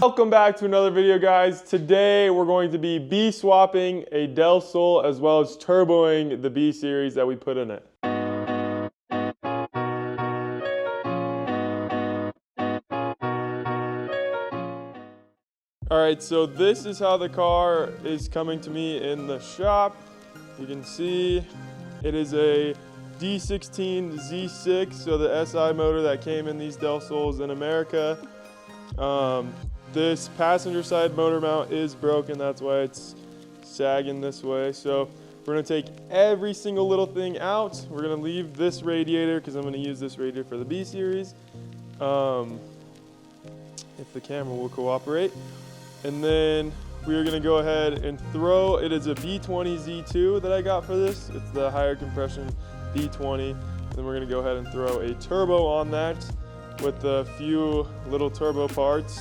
Welcome back to another video, guys. Today we're going to be B-swapping a Del Sol as well as turboing the B series that we put in it. Alright, so this is how the car is coming to me in the shop. You can see it is a D16 Z6, so the SI motor that came in these Del Sols in America. This passenger side motor mount is broken, that's why it's sagging this way. So we're gonna take every single little thing out. We're gonna leave this radiator because I'm gonna use this radiator for the B series. If the camera will cooperate. And then we are gonna go ahead and throw, it is a B20 Z2 that I got for this. It's the higher compression B20. And then we're gonna go ahead and throw a turbo on that with a few little turbo parts.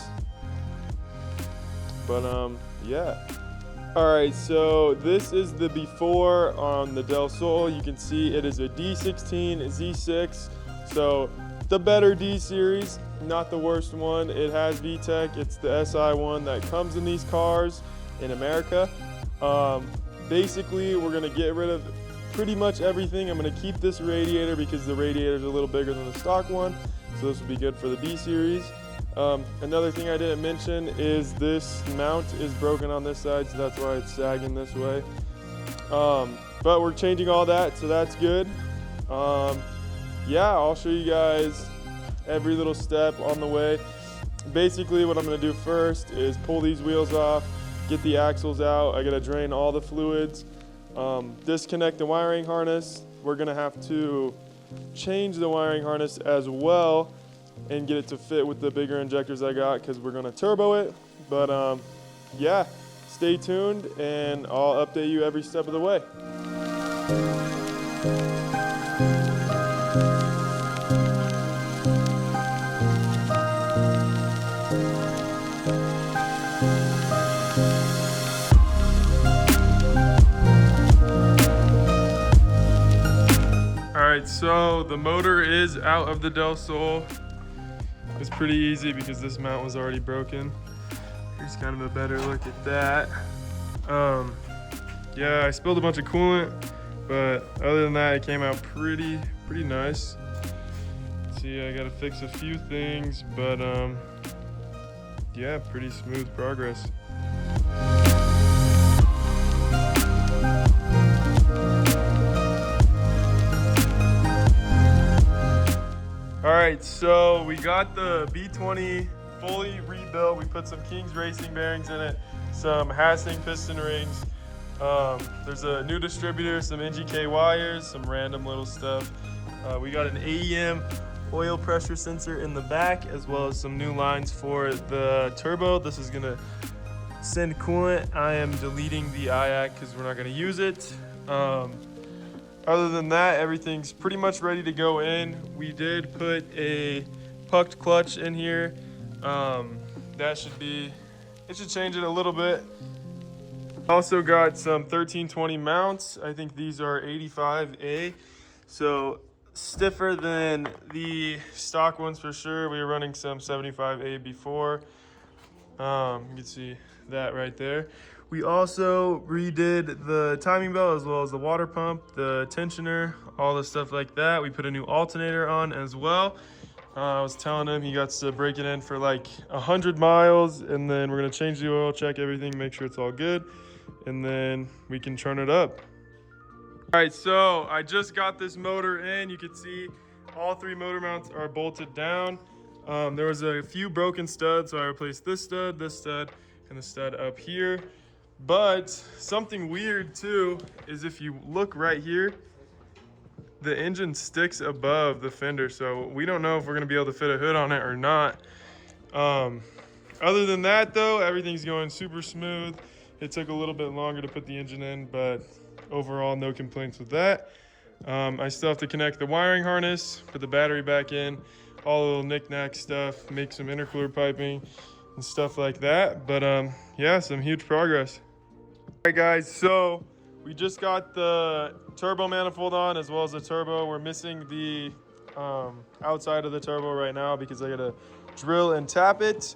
But yeah. All right, so this is the before on the Del Sol. You can see it is a D16 Z6, so the better D series, not the worst one. It has VTEC. It's the SI one that comes in these cars in America. Basically, we're gonna get rid of pretty much everything. I'm gonna keep this radiator because the radiator is a little bigger than the stock one, so this will be good for the B series. Another thing I didn't mention is this mount is broken on this side, so that's why it's sagging this way. But we're changing all that, so that's good. Yeah, I'll show you guys every little step on the way. Basically, what I'm gonna do first is pull these wheels off, get the axles out. I gotta drain all the fluids, disconnect the wiring harness. We're gonna have to change the wiring harness as well and get it to fit with the bigger injectors I got because we're gonna turbo it. But yeah, stay tuned and I'll update you every step of the way. All right, so the motor is out of the Del Sol. It's pretty easy because this mount was already broken. Here's kind of a better look at that. Yeah, I spilled a bunch of coolant, but other than that, it came out pretty nice. See, I gotta fix a few things, but yeah, pretty smooth progress. All right, so we got the B20 fully rebuilt. We put some Kings Racing bearings in it, some Hassing piston rings. There's a new distributor, some NGK wires, some random little stuff. We got an AEM oil pressure sensor in the back, as well as some new lines for the turbo. This is gonna send coolant. I am deleting the IAC because we're not gonna use it. Other than that, everything's pretty much ready to go in. We did put a pucked clutch in here. It should change it a little bit. Also got some 1320 mounts. I think these are 85A. So stiffer than the stock ones for sure. We were running some 75A before. You can see that right there. We also redid the timing belt as well as the water pump, the tensioner, all the stuff like that. We put a new alternator on as well. I was telling him he got to break it in for like 100 miles, and then we're gonna change the oil, check everything, make sure it's all good, and then we can turn it up. All right, so I just got this motor in. You can see all three motor mounts are bolted down. There was a few broken studs, so I replaced this stud, and the stud up here. But something weird too is if you look right here, the engine sticks above the fender, so we don't know if we're gonna be able to fit a hood on it or not. Other than that though, everything's going super smooth. It took a little bit longer to put the engine in, but overall no complaints with that. I still have to connect the wiring harness, put the battery back in, all the little knick-knack stuff, make some intercooler piping and stuff like that. But yeah, some huge progress. All right guys, so we just got the turbo manifold on as well as the turbo. We're missing the outside of the turbo right now because I gotta drill and tap it.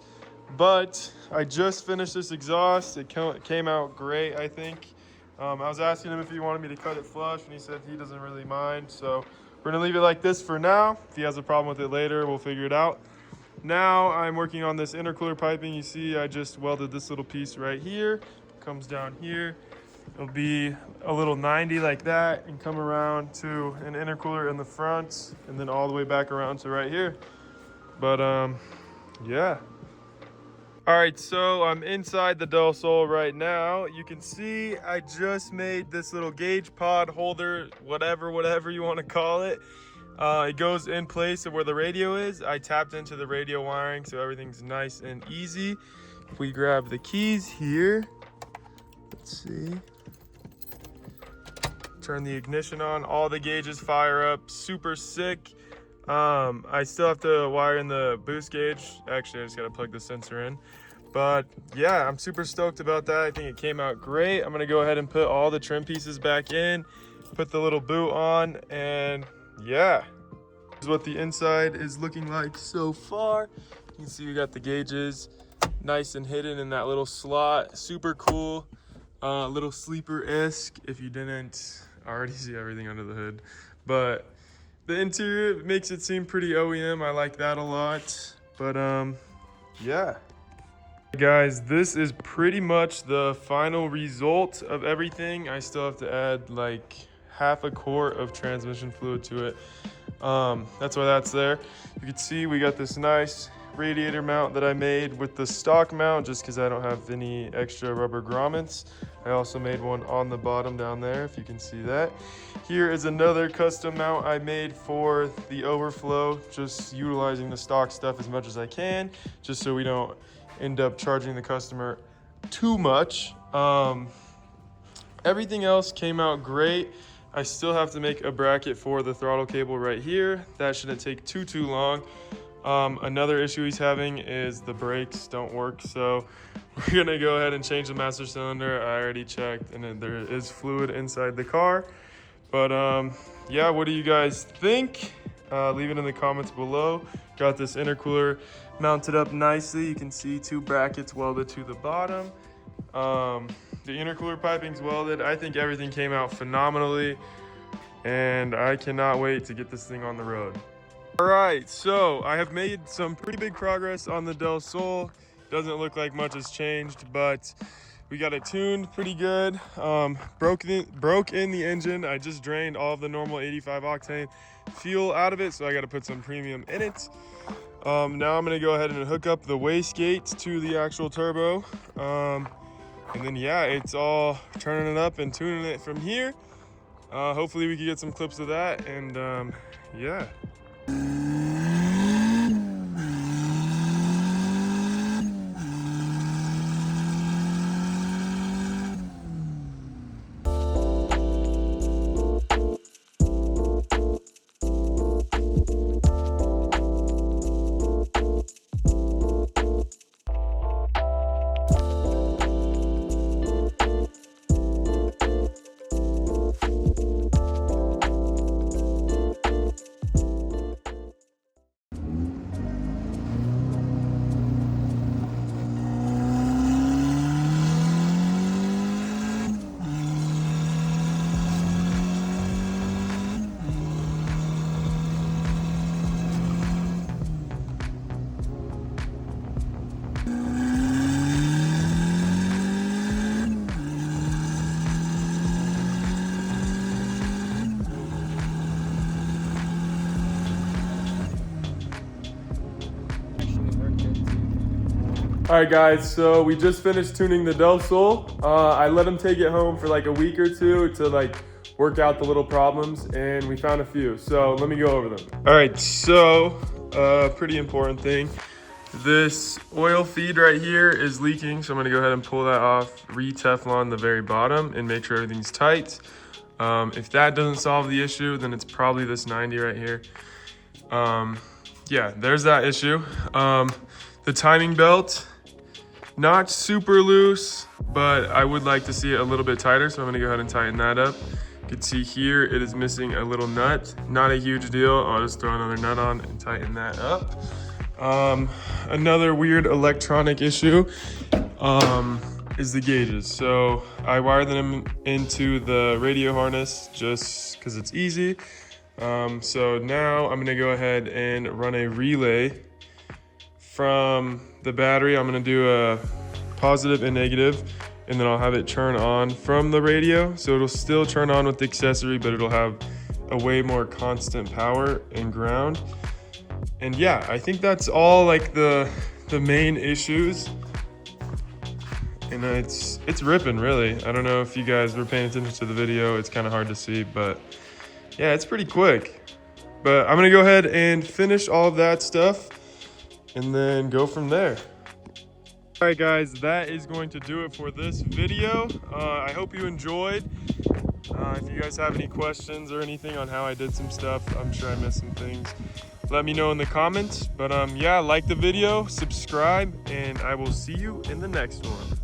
But I just finished this exhaust. It came out great, I think. I was asking him if he wanted me to cut it flush, and he said he doesn't really mind. So we're gonna leave it like this for now. If he has a problem with it later, we'll figure it out. Now I'm working on this intercooler piping. You see, I just welded this little piece right here. Comes down here. It'll be a little 90 like that and come around to an intercooler in the front and then all the way back around to right here. But yeah. All right, so I'm inside the Del Sol right now. You can see I just made this little gauge pod holder, whatever you want to call it. It goes in place of where the radio is. I tapped into the radio wiring, so everything's nice and easy. If we grab the keys here, let's see. Turn the ignition on, all the gauges fire up, super sick. I still have to wire in the boost gauge. Actually, I just gotta plug the sensor in. But yeah, I'm super stoked about that. I think it came out great. I'm gonna go ahead and put all the trim pieces back in, put the little boot on, and yeah. This is what the inside is looking like so far. You can see we got the gauges nice and hidden in that little slot. Super cool. Little sleeper-esque if you didn't already see everything under the hood. But the interior makes it seem pretty OEM. I like that a lot. But yeah. Guys, this is pretty much the final result of everything. I still have to add like half a quart of transmission fluid to it. That's why that's there. You can see we got this nice radiator mount that I made with the stock mount just because I don't have any extra rubber grommets. I also made one on the bottom down there, if you can see that. Here is another custom mount I made for the overflow, just utilizing the stock stuff as much as I can, just so we don't end up charging the customer too much. Everything else came out great. I still have to make a bracket for the throttle cable right here. That shouldn't take too long. Another issue he's having is the brakes don't work, so we're gonna go ahead and change the master cylinder. I already checked, and there is fluid inside the car. But yeah, what do you guys think? Leave it in the comments below. Got this intercooler mounted up nicely. You can see 2 brackets welded to the bottom. The intercooler piping's welded. I think everything came out phenomenally, and I cannot wait to get this thing on the road. All right, so I have made some pretty big progress on the Del Sol. Doesn't look like much has changed, but we got it tuned pretty good. Broke in the engine. I just drained all of the normal 85 octane fuel out of it, so I got to put some premium in it. Now I'm gonna go ahead and hook up the wastegate to the actual turbo. And then yeah, it's all turning it up and tuning it from here. Hopefully we can get some clips of that, and yeah. All right, guys, so we just finished tuning the Del Sol. I let him take it home for like a week or two to like work out the little problems, and we found a few. So let me go over them. All right, so pretty important thing. This oil feed right here is leaking, so I'm gonna go ahead and pull that off, re-Teflon the very bottom, and make sure everything's tight. If that doesn't solve the issue, then it's probably this 90 right here. Yeah, there's that issue. The timing belt, not super loose, but I would like to see it a little bit tighter, so I'm gonna go ahead and tighten that up. You can see here it is missing a little nut. Not a huge deal. I'll just throw another nut on and tighten that up. Another weird electronic issue is the gauges. So I wired them into the radio harness just because it's easy. So now I'm gonna go ahead and run a relay from the battery. I'm gonna do a positive and negative, and then I'll have it turn on from the radio. So it'll still turn on with the accessory, but it'll have a way more constant power and ground. And yeah, I think that's all like the main issues. And it's ripping, really. I don't know if you guys were paying attention to the video. It's kind of hard to see, but yeah, it's pretty quick. But I'm gonna go ahead and finish all of that stuff and then go from there. All right, guys, that is going to do it for this video. I hope you enjoyed. If you guys have any questions or anything on how I did some stuff, I'm sure I missed some things, let me know in the comments. But yeah, like the video, subscribe, and I will see you in the next one.